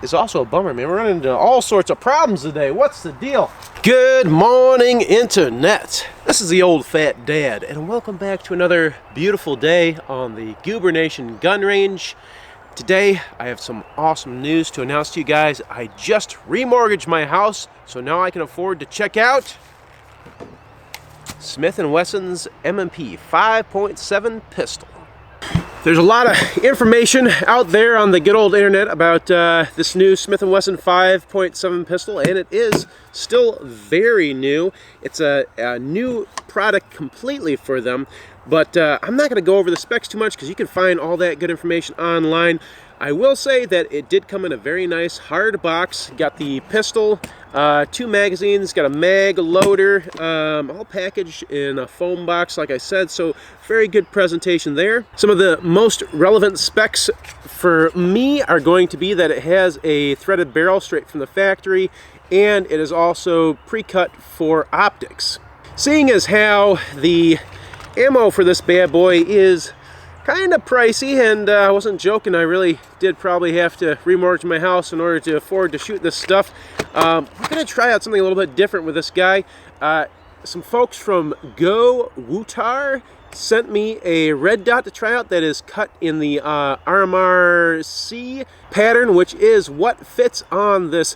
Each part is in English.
Is also a bummer, man. We're running into all sorts of problems today. What's the deal? Good morning, Internet. This is the old fat dad, and welcome back to another beautiful day on the Goober Nation gun range. Today, I have some awesome news to announce to you guys. I just remortgaged my house, so now I can afford to check out Smith and Wesson's M&P 5.7 pistol. There's a lot of information out there on the good old internet about this new Smith and Wesson 5.7 pistol, and it is still very new. It's a new product completely for them, but I'm not going to go over the specs too much because you can find all that good information online. I will say that it did come in a very nice hard box. Got the pistol, 2 magazines, got a mag loader, all packaged in a foam box like I said, so very good presentation there. Some of the most relevant specs for me are going to be that it has a threaded barrel straight from the factory, and it is also pre-cut for optics. Seeing as how the ammo for this bad boy is kind of pricey, and I wasn't joking, I really did probably have to remortgage my house in order to afford to shoot this stuff. We're going to try out something a little bit different with this guy. Some folks from GOWUTAR sent me a red dot to try out that is cut in the RMRC pattern, which is what fits on this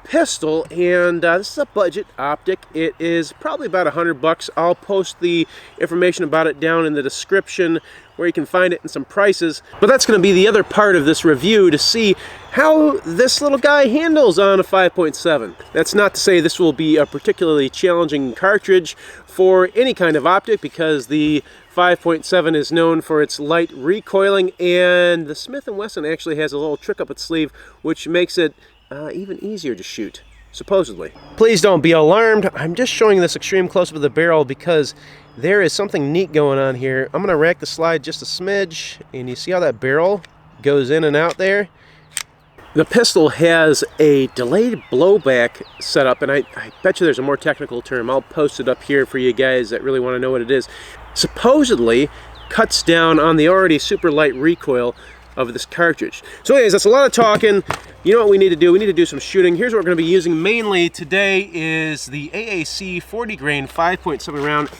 pistol, and this is a budget optic. It is probably about $100. I'll post the information about it down in the description where you can find it and some prices. But that's going to be the other part of this review, to see how this little guy handles on a 5.7. That's not to say this will be a particularly challenging cartridge for any kind of optic, because the 5.7 is known for its light recoiling, and the Smith and Wesson actually has a little trick up its sleeve which makes it even easier to shoot, supposedly. Please don't be alarmed. I'm just showing this extreme close-up of the barrel because there is something neat going on here. I'm going to rack the slide just a smidge, and you see how that barrel goes in and out there? The pistol has a delayed blowback setup, and I bet you there's a more technical term. I'll post it up here for you guys that really want to know what it is. Supposedly cuts down on the already super light recoil of this cartridge. So anyways, that's a lot of talking. You know what we need to do? We need to do some shooting. Here's what we're going to be using mainly today is the AAC 40 grain 5.7 round.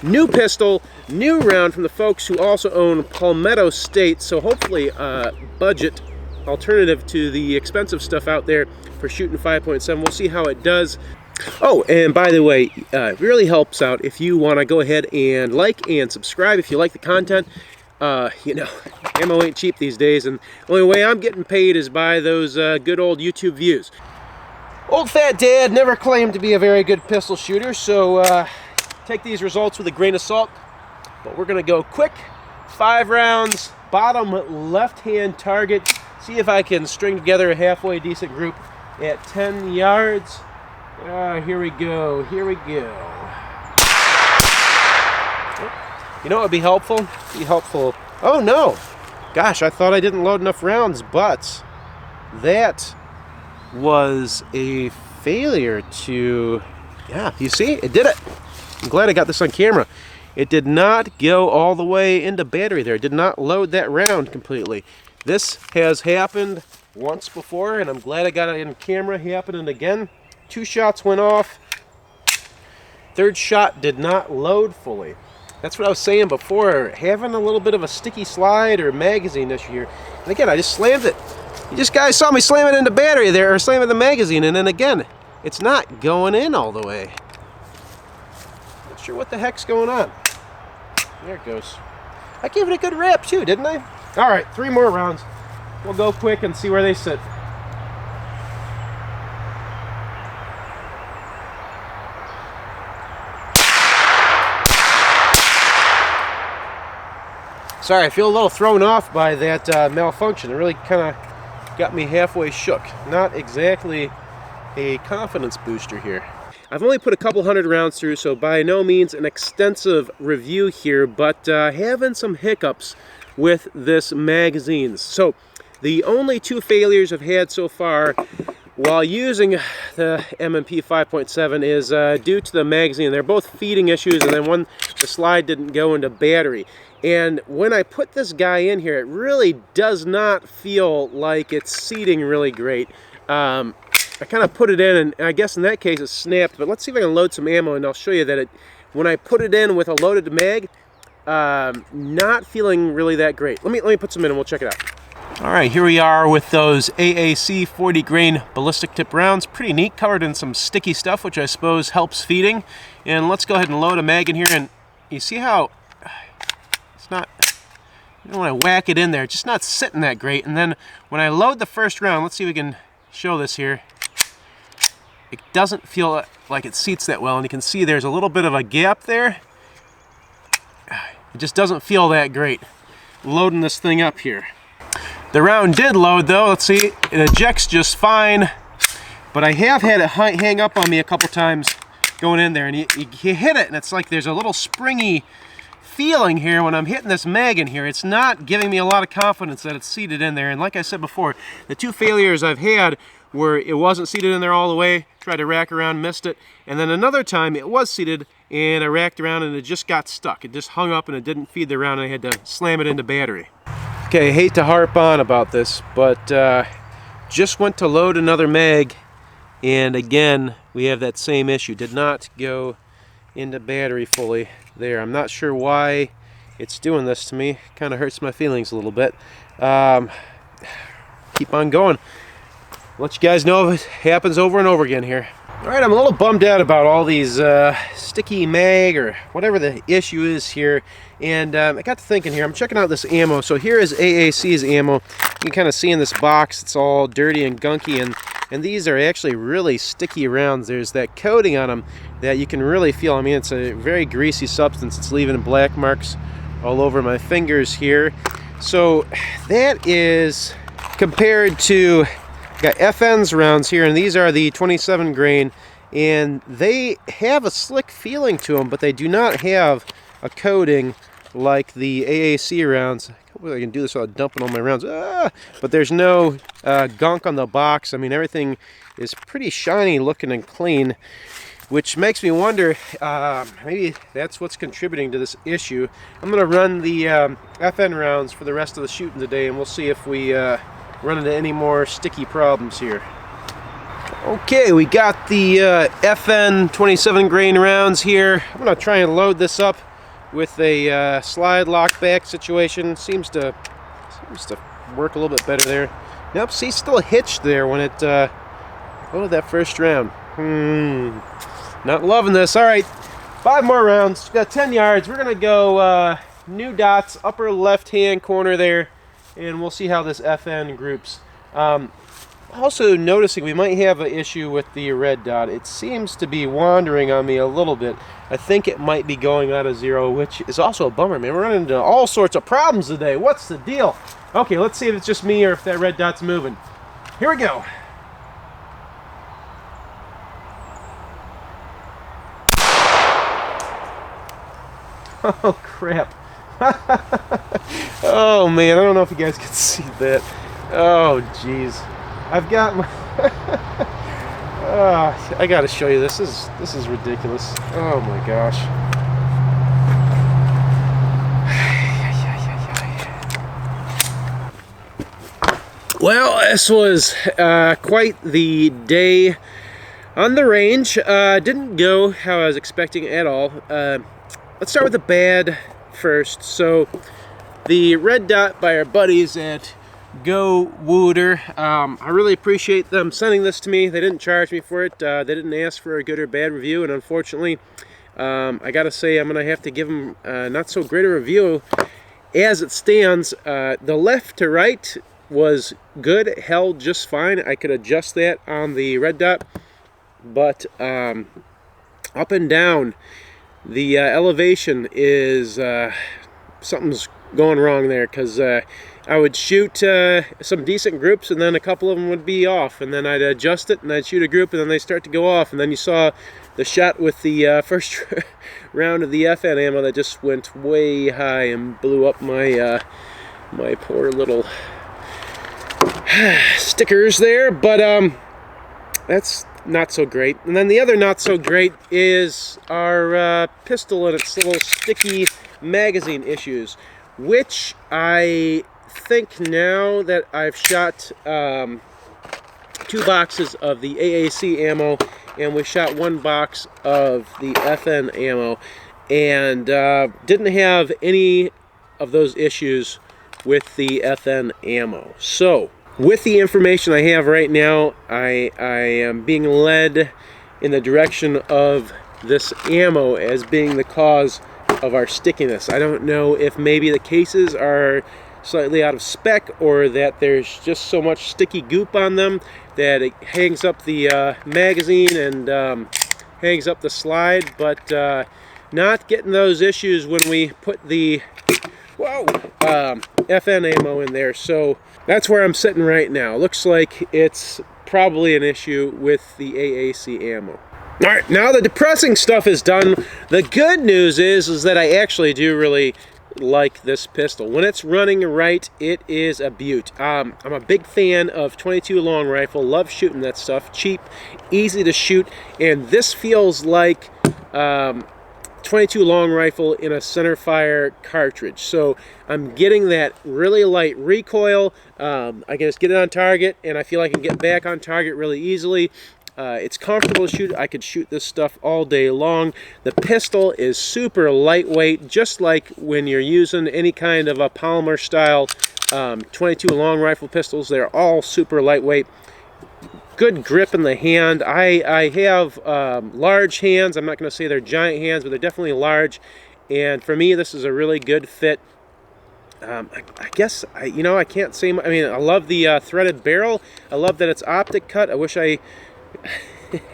New pistol, new round from the folks who also own Palmetto State, so hopefully budget alternative to the expensive stuff out there for shooting 5.7. We'll see how it does. Oh, and by the way, it really helps out if you want to go ahead and like and subscribe if you like the content. You know, ammo ain't cheap these days, and the only way I'm getting paid is by those good old YouTube views. Old fat dad never claimed to be a very good pistol shooter, so take these results with a grain of salt. But we're going to go quick, 5 rounds, bottom left-hand target. See if I can string together a halfway decent group at 10 yards. Here we go, here we go. You know what would be helpful? Oh no! Gosh, I thought I didn't load enough rounds, but that was a failure to... Yeah, you see? It did it! I'm glad I got this on camera. It did not go all the way into battery there. It did not load that round completely. This has happened once before, and I'm glad I got it on camera happening again. 2 shots went off. 3rd shot did not load fully. That's what I was saying before, having a little bit of a sticky slide or magazine issue here. And again, I just slammed it. You just guys saw me slam it into battery there, or slam it in the magazine, and then again, it's not going in all the way. Not sure what the heck's going on. There it goes. I gave it a good rip too, didn't I? All right, 3 more rounds. We'll go quick and see where they sit. Sorry, I feel a little thrown off by that malfunction. It really kind of got me halfway shook. Not exactly a confidence booster here. I've only put a couple hundred rounds through, so by no means an extensive review here, but having some hiccups with this magazine. So the only 2 failures I've had so far while using the M&P 5.7 is due to the magazine. They're both feeding issues, and then the slide didn't go into battery. And when I put this guy in here, it really does not feel like it's seating really great. I kind of put it in, and I guess in that case it snapped, but let's see if I can load some ammo, and I'll show you that when I put it in with a loaded mag, not feeling really that great. Let me put some in and we'll check it out. All right, here we are with those AAC 40 grain ballistic tip rounds. Pretty neat, covered in some sticky stuff, which I suppose helps feeding. And let's go ahead and load a mag in here, and you see how it's not, when I whack it in there, it's just not sitting that great. And then when I load the first round, let's see if we can show this here. It doesn't feel like it seats that well, and you can see there's a little bit of a gap there. It just doesn't feel that great loading this thing up here. The round did load though. Let's see, it ejects just fine, but I have had it hang up on me a couple times going in there, and you hit it and it's like there's a little springy feeling here when I'm hitting this mag in here. It's not giving me a lot of confidence that it's seated in there. And like I said before, the two failures I've had where it wasn't seated in there all the way, tried to rack around, missed it, and then another time it was seated and I racked around and it just got stuck. It just hung up and it didn't feed the round, and I had to slam it into battery. Okay, I hate to harp on about this, but just went to load another mag, and again we have that same issue. Did not go into battery fully there. I'm not sure why it's doing this to me. Kind of hurts my feelings a little bit. Keep on going. Let you guys know if it happens over and over again here. Alright, I'm a little bummed out about all these sticky mag or whatever the issue is here, and I got to thinking here. I'm checking out this ammo. So here is AAC's ammo. You can kind of see in this box it's all dirty and gunky, and these are actually really sticky rounds. There's that coating on them that you can really feel. I mean, it's a very greasy substance. It's leaving black marks all over my fingers here. So that is compared to, got FN's rounds here, and these are the 27 grain, and they have a slick feeling to them, but they do not have a coating like the AAC rounds. Hopefully I can do this without dumping all my rounds. But there's no gunk on the box. I mean, everything is pretty shiny looking and clean, which makes me wonder, maybe that's what's contributing to this issue. I'm going to run the FN rounds for the rest of the shooting today, and we'll see if we run into any more sticky problems here. Okay, we got the FN 27 grain rounds here. I'm going to try and load this up with a slide lock back situation. Seems to work a little bit better there. Nope, see, still hitched there when it loaded that first round. Not loving this. All right, 5 more rounds. We've got 10 yards. We're going to go new dots, upper left-hand corner there, and we'll see how this FN groups. Also noticing we might have an issue with the red dot. It seems to be wandering on me a little bit. I think it might be going out of zero, which is also a bummer, man. We're running into all sorts of problems today. What's the deal? Okay, let's see if it's just me or if that red dot's moving. Here we go. Oh, crap. Oh, man, I don't know if you guys can see that. Oh, jeez. I've got my... I gotta show you this. This is ridiculous. Oh, my gosh. Well, this was quite the day on the range. Didn't go how I was expecting at all. Let's start with the bad first. So the red dot by our buddies at GOWUTAR. I really appreciate them sending this to me. They didn't charge me for it. They didn't ask for a good or bad review, and unfortunately, I gotta say I'm gonna have to give them not so great a review as it stands. The left to right was good, it held just fine. I could adjust that on the red dot, but up and down, the elevation is something's going wrong there, because I would shoot some decent groups and then a couple of them would be off, and then I'd adjust it and I'd shoot a group and then they start to go off, and then you saw the shot with the first round of the FN ammo that just went way high and blew up my my poor little stickers there. But that's not so great. And then the other not so great is our pistol and its little sticky magazine issues, which I think now that I've shot 2 boxes of the AAC ammo, and we shot 1 box of the FN ammo, and didn't have any of those issues with the FN ammo. So with the information I have right now, I am being led in the direction of this ammo as being the cause of our stickiness. I don't know if maybe the cases are slightly out of spec, or that there's just so much sticky goop on them that it hangs up the magazine and hangs up the slide, but not getting those issues when we put the FN ammo in there. So that's where I'm sitting right now. Looks like it's probably an issue with the AAC ammo. All right, now the depressing stuff is done. The good news is that I actually do really like this pistol. When it's running right, it is a beaut. I'm a big fan of 22 long rifle. Love shooting that stuff. Cheap, easy to shoot, and this feels like 22 long rifle in a center fire cartridge. So I'm getting that really light recoil. I can just get it on target, and I feel I can get back on target really easily. It's comfortable to shoot. I could shoot this stuff all day long. The pistol is super lightweight, just like when you're using any kind of a polymer style 22 long rifle pistols. They're all super lightweight. Good grip in the hand. I have large hands. I'm not going to say they're giant hands, but they're definitely large. And for me, this is a really good fit. I guess, I can't say, I love the threaded barrel. I love that it's optic cut. I wish I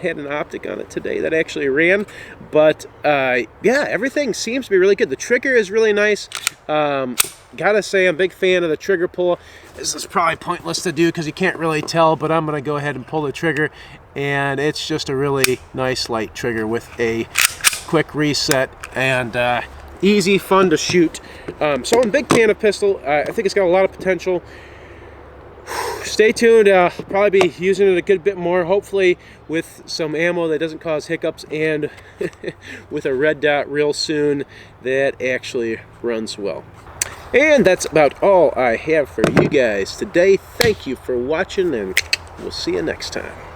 had an optic on it today that actually ran, but yeah, everything seems to be really good. The trigger is really nice. Gotta say, I'm a big fan of the trigger pull. This is probably pointless to do because you can't really tell, but I'm gonna go ahead and pull the trigger, and it's just a really nice light trigger with a quick reset, and easy, fun to shoot. So I'm a big fan of pistol. I think it's got a lot of potential. Stay tuned. I'll probably be using it a good bit more, hopefully with some ammo that doesn't cause hiccups, and with a red dot real soon that actually runs well. And that's about all I have for you guys today. Thank you for watching, and we'll see you next time.